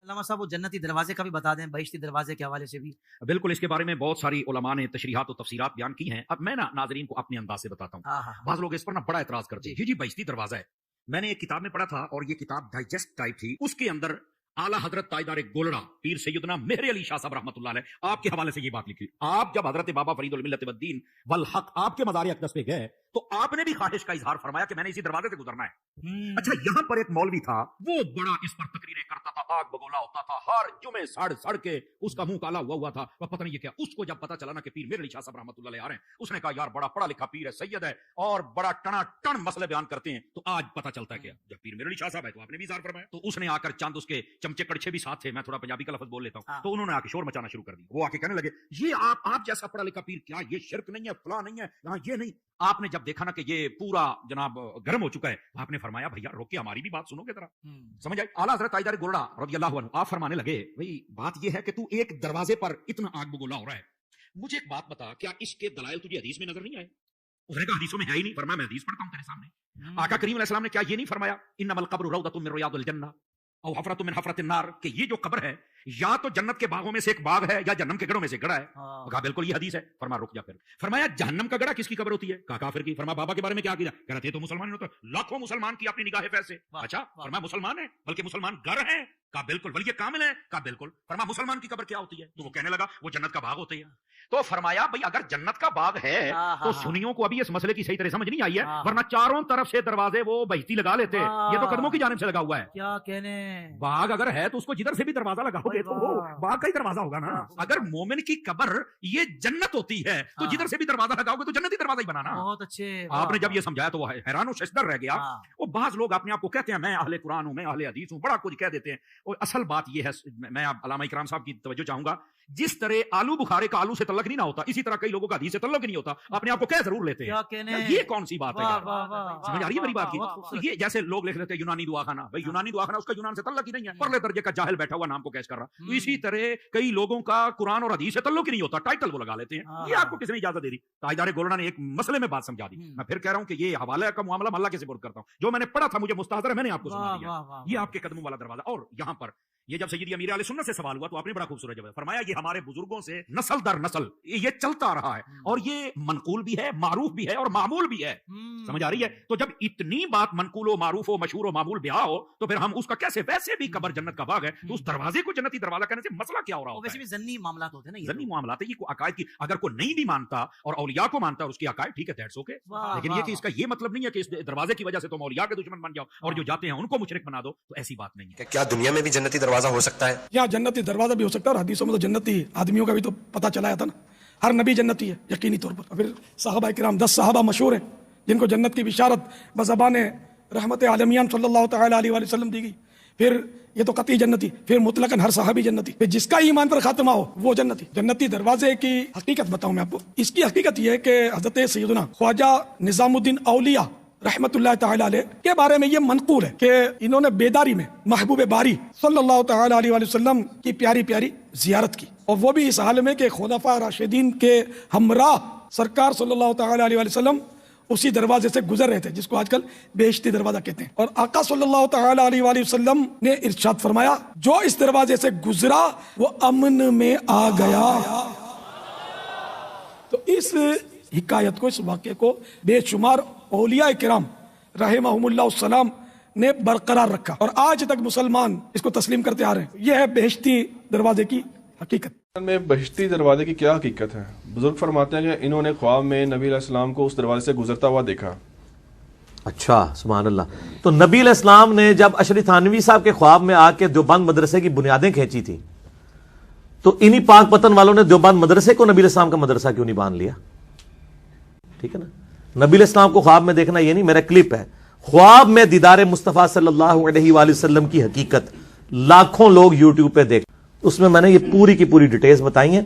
علامہ صاحب وہ جنتی دروازے کا بھی بتا دیں، بہشتی دروازے کے حوالے سے بھی۔ بالکل، اس کے بارے میں بہت ساری علماء نے تشریحات و تفسیرات بیان کی ہیں۔ اب میں ناظرین کو اپنے انداز سے بتاتا ہوں۔ بعض لوگ اس پر بڑا اعتراض کرتے ہیں، جی بہشتی دروازہ ہے۔ میں نے ایک کتاب میں پڑھا تھا اور یہ کتاب ڈائجسٹ ٹائپ تھی، اس کے اندر اعلیٰ حضرت تاجدار گولڑا پیر سیدنا مہر علی شاہ صاحب رحمۃ اللہ علیہ آپ کے حوالے سے یہ بات لکھی۔ آپ جب حضرت بابا فرید الملت والدین والحق آپ کے مزار اقدس پہ گئے تو آپ نے بھی خواہش کا اظہار فرمایا کہ میں نے اسی دروازے سے گزرنا ہے۔ اچھا، یہاں پر ایک مولوی تھا، وہ بڑا اس پر تقریریں کرتا تھا، آگ بگولا ہوتا تھا، ہر جمعے سڑ کے اس کا منہ کالا ہوا تھا، پتہ نہیں یہ کیا۔ اس کو جب پتا چلا نا کہ پیر مہر علی شاہ صاحب رحمۃ اللہ علیہ آ رہے ہیں، اس نے کہا یار بڑا پڑھا لکھا پیر ہے، سید ہے اور بڑا ٹنا ٹن مسئلے بیان کرتے ہیں، تو آج پتا چلتا ہے کیا جب پیر مہر علی شاہ صاحب ہے تو آپ نے بھی اظہار فرمایا۔ تو اس نے آ کر چند اس کے چمچے کڑچے بھی ساتھ تھے، میں تھوڑا پنجابی کا لفظ بول لیتا ہوں، تو انہوں نے آ کے شور مچانا شروع کر دیا۔ وہ آ کے کہنے لگے یہ آپ جیسا پڑھا لکھا پیر، کیا یہ شرک نہیں ہے، فلاں نہیں ہے، یہاں یہ نہیں۔ آپ نے جب دیکھا نا کہ یہ پورا جناب گرم ہو چکا ہے، آپ نے فرمایا بھیا روک کے ہماری بھی بات سنو گے ذرا، سمجھ آئی؟ اعلیٰ حضرت تاجدار گولڑا رضی اللہ عنہ آپ فرمانے لگے بھائی بات یہ ہے کہ تو ایک دروازے پر اتنا آگ بگولا ہو رہا ہے، مجھے ایک بات بتا، کیا اس کے دلائل تجھے حدیث میں نظر نہیں آئے؟ اس نے کہا حدیثوں میں ہے ہی نہیں۔ فرمایا میں حدیث پڑھتا ہوں تیرے سامنے، آقا کریم علیہ السلام نے کیا یہ نہیں فرمایا انما القبر روضۃ من ریاض الجنہ او حفرۃ من حفرۃ النار، کہ یہ جو قبر ہے یا تو جنت کے باغوں میں سے ایک باغ ہے یا جہنم کے گڑھوں میں سے گڑھا ہے؟ کہا بالکل یہ حدیث ہے۔ فرمایا رک جا پھر۔ فرمایا جہنم کا گڑھا کس کی قبر ہوتی ہے؟ کہا کافر کی۔ فرمایا بابا کے بارے میں کیا کیا؟ کہہ رہے تھے تو مسلمان ہوتا، لاکھوں مسلمان کی اپنی نگاہ فیض سے۔ اچھا، فرمایا مسلمان ہیں بلکہ مسلمان گر ہیں؟ کہا بالکل۔ ولی کامل ہے؟ کہا بالکل۔ فرمایا مسلمان کی قبر کیا ہوتی ہے؟ تو وہ کہنے لگا وہ جنت کا باغ ہوتی ہے۔ تو فرمایا بھائی اگر جنت کا باغ ہے تو سنیوں کو ابھی اس مسئلے کی صحیح طرح سمجھ نہیں آئی ہے، ورنہ چاروں طرف سے دروازے وہ بہشتی لگا لیتے، یہ تو قدموں کی جانب سے لگا ہوا ہے۔ کیا کہنے، باغ اگر ہے تو اس کو جدھر سے بھی دروازہ لگاؤ گے تو وہ باغ کا ہی دروازہ ہوگا نا۔ اگر مومن کی قبر یہ جنت ہوتی ہے تو جدھر سے بھی دروازہ لگاؤ گے تو جنتی دروازہ ہی بنانا۔ بہت اچھے۔ آپ نے جب یہ سمجھایا تو وہ حیران و ششدر رہ گیا۔ وہ بعض لوگ اپنے آپ کو کہتے ہیں میں اہل قرآن ہوں، میں اہل حدیث ہوں، بڑا کچھ کہہ دیتے ہیں، اور اصل بات یہ ہے، میں علامہ اکرام صاحب کی توجہ چاہوں گا، جس طرح آلو بخارے کا آلو سے تعلق نہیں نہ ہوتا، اسی طرح کئی لوگوں کا حدیث سے تعلق نہیں ہوتا، اپنے آپ کو کہہ ضرور لیتے ہیں۔ یہ کون سی بات ہے؟ سمجھ آ رہی ہے میری بات کی؟ یہ جیسے لوگ لکھ لیتے ہیں یونانی دعا خانہ، بھائی یونانی دعا خانہ اس کا یونان سے تعلق ہی نہیں ہے، پرلے درجے کا جاہل بیٹھا ہوا نام کو کیش کر رہا۔ اسی طرح کئی لوگوں کا قرآن اور حدیث سے تعلق ہی نہیں ہوتا، ٹائٹل وہ لگا لیتے ہیں۔ یہ آپ کو کس نے اجازت دے دی؟ تاجدار گولڑا نے ایک مسئلے میں بات سمجھا دی۔ میں پھر کہہ رہا ہوں کہ یہ حوالے کا معاملہ اللہ کے سپرد کرتا ہوں، جو میں نے پڑھا تھا مجھے مستحضر ہے، میں نے آپ کو سنا دیا۔ یہ آپ کے قدموں والا دروازہ۔ اور یہاں پر یہ جب سیدی امیر اہل سنت سے سوال ہوا تو آپ نے بڑا خوبصورت جواب فرمایا یہ ہمارے بزرگوں سے نسل در نسل یہ چلتا رہا ہے، اور یہ منقول بھی ہے، معروف بھی ہے اور معمول بھی ہے۔ سمجھ آ رہی ہے؟ تو جب اتنی بات منقول و معروف و مشہور و معمول بیاہ ہو تو پھر ہم اس کا کیسے، ویسے بھی قبر جنت کا باغ ہے تو اس دروازے کو جنتی دروازہ کہنے سے مسئلہ کیا ہو رہا ہوتا ہے؟ ویسے بھی ضمنی معاملات ہوتے ہیں نا، ضمنی معاملات ہے، یہ کوئی عقائد کی اگر کوئی نہیں بھی مانتا اور اولیاء کو مانتا اور اس کی عقائد ٹھیک ہے، دیٹس اوکے، لیکن یہ کہ اس کا یہ مطلب نہیں ہے کہ اس دروازے کی وجہ سے تم اولیاء کے دشمن بن جاؤ اور جو جاتے ہیں ان کو مشرک بنا دو، تو ایسی بات نہیں ہے۔ کیا دنیا میں بھی جنتی دروازہ ہو سکتا ہے؟ یا جنتی دروازہ بھی ہو سکتا ہے، اور حدیثوں میں تو جنتی آدمیوں کا بھی تو پتہ چلا تھا نا، ہر نبی جنتی ہے یقینی طور پر۔ پھر صحابہ کرام 10 صحابہ مشہور ہیں جن کو جنت کی بشارت بزبان رحمت عالمیان صلی اللہ تعالی علیہ وآلہ وسلم دی گئی۔ پھر یہ تو قطعی جنتی، پھر مطلقاً ہر صحابی جنتی، پھر جس کا ایمان پر خاتمہ ہو وہ جنتی۔ جنتی دروازے کی حقیقت بتاؤں میں آپ کو، اس کی حقیقت یہ ہے کہ حضرت سیدنا خواجہ نظام الدین اولیاء رحمت اللہ تعالی علیہ کے بارے میں یہ منقول ہے کہ انہوں نے بیداری میں محبوب باری صلی اللہ تعالی علیہ وآلہ وسلم کی پیاری پیاری زیارت کی، اور وہ بھی اس حال میں کہ خلفاء راشدین کے ہمراہ سرکار صلی اللہ تعالی علیہ وآلہ وسلم اسی دروازے سے گزر رہے تھے جس کو آج کل بہشتی دروازہ کہتے ہیں۔ اور آقا صلی اللہ تعالی علیہ وآلہ وسلم نے ارشاد فرمایا جو اس دروازے سے گزرا وہ امن میں آ گیا۔ تو اس حکایت کو، اس واقعے کو بے شمار اولیاء کرام رحمہم اللہ السلام نے برقرار رکھا، اور آج تک مسلمان اس کو تسلیم کرتے آ رہے ہیں۔ یہ ہے بہشتی دروازے کی حقیقت۔ میں بہشتی دروازے کی کیا حقیقت ہے؟ بزرگ فرماتے ہیں کہ انہوں نے خواب میں نبی علیہ السلام کو اس دروازے سے گزرتا ہوا دیکھا۔ اچھا، سبحان اللہ۔ تو نبی علیہ السلام نے جب اشری تھانوی صاحب کے خواب میں آ کے دیوبند مدرسے کی بنیادیں کھینچی تھی تو انہی پاک پتن والوں نے دیوبند مدرسے کو نبی علیہ السلام کا مدرسہ کیوں نہیں باندھ لیا؟ ٹھیک ہے نا، نبی علیہ السلام کو خواب میں دیکھنا یہ نہیں، میرا کلپ ہے خواب میں دیدار مصطفیٰ صلی اللہ علیہ وآلہ وسلم کی حقیقت، لاکھوں لوگ یوٹیوب پہ دیکھ، اس میں نے یہ پوری کی پوری ڈیٹیلز بتائی ہیں۔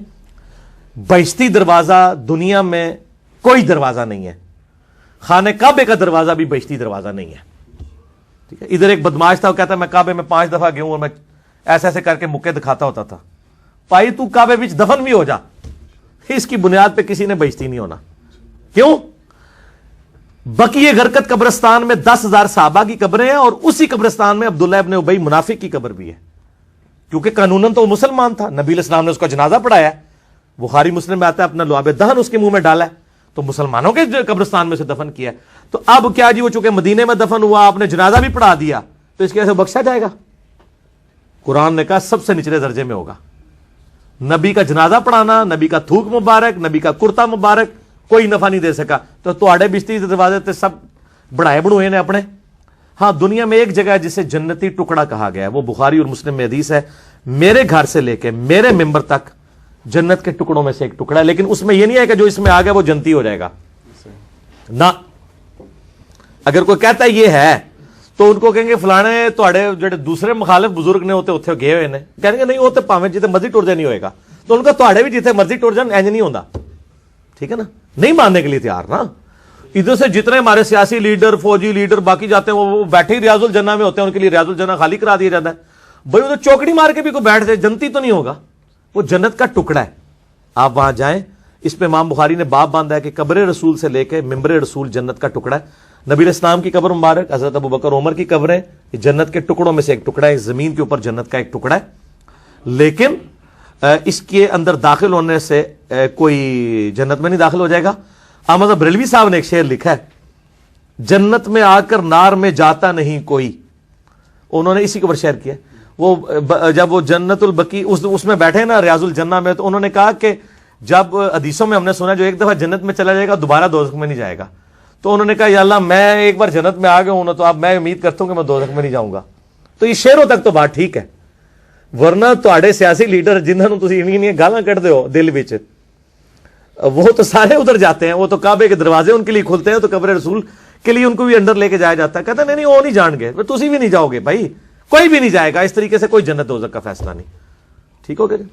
بہشتی دروازہ دنیا میں کوئی دروازہ نہیں ہے، خانہ کعبے کا دروازہ بھی بہشتی دروازہ نہیں ہے، ٹھیک ہے۔ ادھر ایک بدماش تھا، وہ کہتا ہے میں کعبے میں 5 دفعہ گیا ہوں اور میں ایسے ایسے کر کے مکے دکھاتا ہوتا تھا۔ پائی تو کعبے وچ دفن بھی ہو جا، اس کی بنیاد پہ کسی نے بہشتی نہیں ہونا۔ کیوں؟ بقیہ غرقت قبرستان میں 10,000 صحابہ کی قبریں ہیں، اور اسی قبرستان میں عبداللہ ابن ابی منافق کی قبر بھی ہے۔ کیونکہ قانوناً تو وہ مسلمان تھا, نبی علیہ السلام نے اس کا جنازہ پڑھایا ہے, بخاری مسلم میں آتا ہے, اپنا لعاب دہن اس کے منہ میں ڈالا ہے, تو مسلمانوں کے قبرستان میں سے دفن کیا ہے. تو اب کیا جی, وہ چونکہ مدینے میں دفن ہوا, آپ نے جنازہ بھی پڑھا دیا, تو اس کی وجہ سے بخشا جائے گا؟ قرآن نے کہا سب سے نچلے درجے میں ہوگا. نبی کا جنازہ پڑھانا, نبی کا تھوک مبارک, نبی کا کرتا مبارک کوئی نفع نہیں دے سکا. تو تواڈے بشتی دروازے تے سب بڑھائے بڑھوئے نے اپنے. ہاں, دنیا میں ایک جگہ ہے جسے جنتی ٹکڑا کہا گیا ہے, وہ بخاری اور مسلم میں حدیث ہے, میرے گھر سے لے کے میرے ممبر تک جنت کے ٹکڑوں میں سے ایک ٹکڑا ہے, لیکن اس میں یہ نہیں ہے کہ جو اس میں آ گیا وہ جنتی ہو جائے گا نہ. اگر کوئی کہتا ہے یہ ہے تو ان کو کہیں گے فلانے تواڈے جڑے دوسرے مخالف بزرگ نے ہوتے اتنے گئے ہوئے نے, کہیں گے نہیں وہ تو پاویں جتنے مرضی ٹر جائے نہیں ہوئے گا. تو ان کا تواڈے بھی جتنے مرضی ٹر جان اینج نہیں ہوتا, ٹھیک ہے نا, نہیں ماننے کے لیے تیار نا. ادھر سے جتنے ہمارے سیاسی لیڈر, فوجی لیڈر باقی جاتے ہیں وہ بیٹھے ہی ریاض الجنہ میں ہوتے ہیں, ان کے لیے ریاض الجنہ خالی کرا دیا جاتا ہے. بھائی وہ تو چوکڑی مار کے بھی کوئی بیٹھ جائے جنتی تو نہیں ہوگا, وہ جنت کا ٹکڑا ہے. آپ وہاں جائیں, اس پہ امام بخاری نے باب باندھا ہے کہ قبر رسول سے لے کے ممبر رسول جنت کا ٹکڑا ہے. نبی علیہ السلام کی قبر مبارک, حضرت ابو بکر عمر کی قبریں, یہ جنت کے ٹکڑوں میں سے ایک ٹکڑا ہے, زمین کے اوپر جنت کا ایک ٹکڑا ہے. لیکن اس کے اندر داخل ہونے سے کوئی جنت میں نہیں داخل ہو جائے گا. احمد بریلوی صاحب نے ایک شعر لکھا ہے, جنت میں آ کر نار میں جاتا نہیں کوئی. انہوں نے اسی کے اوپر شعر کیا. وہ جب وہ جنت البقی اس میں بیٹھے نا ریاض الجنہ میں, تو انہوں نے کہا کہ جب حدیثوں میں ہم نے سنا جو ایک دفعہ جنت میں چلا جائے گا دوبارہ دوزخ میں نہیں جائے گا. تو انہوں نے کہا یا اللہ میں ایک بار جنت میں آ گیا ہوں نا, تو اب میں امید کرتا ہوں کہ میں دوزخ میں نہیں جاؤں گا. تو یہ شعروں تک تو بات ٹھیک ہے, ورنہ تواڈے سیاسی لیڈر جنہوں تسی انہی گالاں کڈ دیو دل وچ, وہ تو سارے ادھر جاتے ہیں, وہ تو کعبے کے دروازے ان کے لیے کھلتے ہیں, تو قبر رسول کے لیے ان کو بھی اندر لے کے جایا جاتا ہے. کہتے ہیں نہیں وہ نہیں جان گے, تسی بھی نہیں جاؤ گے بھائی, کوئی بھی نہیں جائے گا. اس طریقے سے کوئی جنت دوزخ کا فیصلہ نہیں. ٹھیک ہو گیا جی.